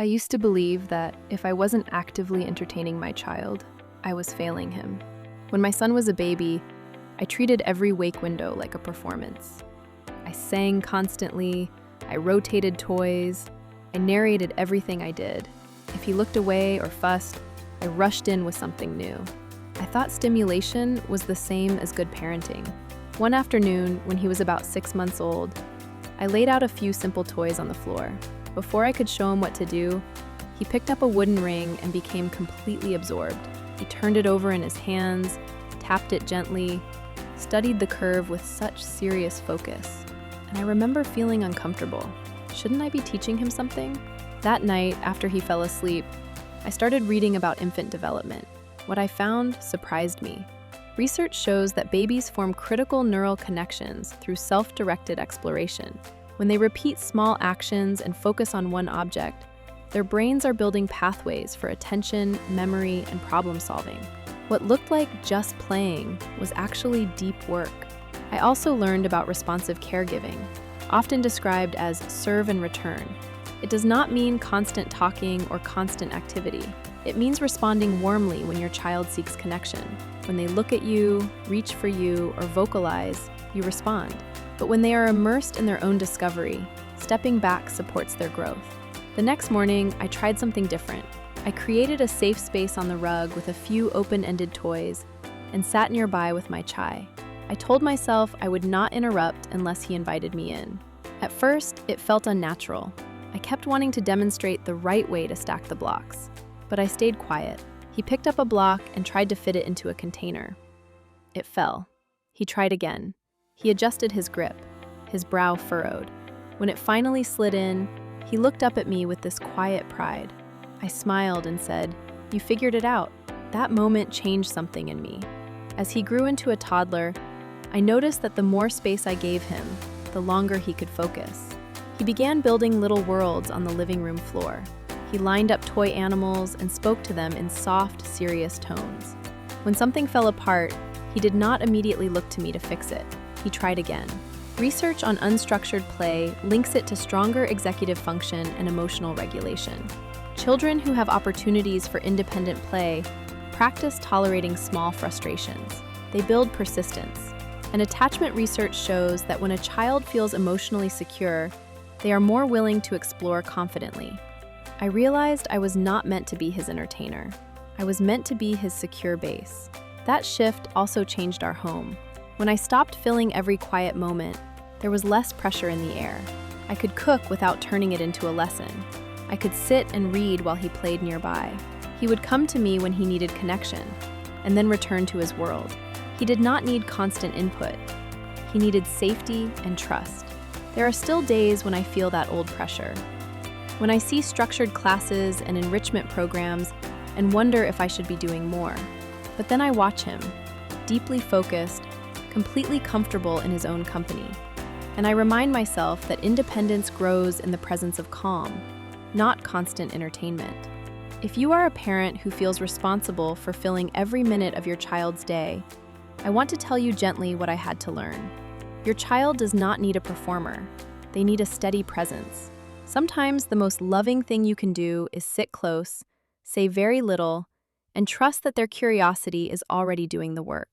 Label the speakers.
Speaker 1: I used to believe that if I wasn't actively entertaining my child, I was failing him. When my son was a baby, I treated every wake window like a performance. I sang constantly, I rotated toys, I narrated everything I did. If he looked away or fussed, I rushed in with something new. I thought stimulation was the same as good parenting. One afternoon, when he was about 6 months old, I laid out a few simple toys on the floor. Before I could show him what to do, he picked up a wooden ring and became completely absorbed. He turned it over in his hands, tapped it gently, studied the curve with such serious focus. And I remember feeling uncomfortable. Shouldn't I be teaching him something? That night, after he fell asleep, I started reading about infant development. What I found surprised me. Research shows that babies form critical neural connections through self-directed exploration. When they repeat small actions and focus on one object, their brains are building pathways for attention, memory, and problem solving. What looked like just playing was actually deep work. I also learned about responsive caregiving, often described as serve and return. It does not mean constant talking or constant activity. It means responding warmly when your child seeks connection. When they look at you, reach for you, or vocalize, you respond. But when they are immersed in their own discovery, stepping back supports their growth. The next morning, I tried something different. I created a safe space on the rug with a few open-ended toys and sat nearby with my chai. I told myself I would not interrupt unless he invited me in. At first, it felt unnatural. I kept wanting to demonstrate the right way to stack the blocks, but I stayed quiet. He picked up a block and tried to fit it into a container. It fell. He tried again. He adjusted his grip, his brow furrowed. When it finally slid in, he looked up at me with this quiet pride. I smiled and said, "You figured it out." That moment changed something in me. As he grew into a toddler, I noticed that the more space I gave him, the longer he could focus. He began building little worlds on the living room floor. He lined up toy animals and spoke to them in soft, serious tones. When something fell apart, he did not immediately look to me to fix it. He tried again. Research on unstructured play links it to stronger executive function and emotional regulation. Children who have opportunities for independent play practice tolerating small frustrations. They build persistence. And attachment research shows that when a child feels emotionally secure, they are more willing to explore confidently. I realized I was not meant to be his entertainer. I was meant to be his secure base. That shift also changed our home. When I stopped filling every quiet moment, there was less pressure in the air. I could cook without turning it into a lesson. I could sit and read while he played nearby. He would come to me when he needed connection, and then return to his world. He did not need constant input. He needed safety and trust. There are still days when I feel that old pressure. When I see structured classes and enrichment programs and wonder if I should be doing more. But then I watch him, deeply focused, completely comfortable in his own company. And I remind myself that independence grows in the presence of calm, not constant entertainment. If you are a parent who feels responsible for filling every minute of your child's day, I want to tell you gently what I had to learn. Your child does not need a performer. They need a steady presence. Sometimes the most loving thing you can do is sit close, say very little, and trust that their curiosity is already doing the work.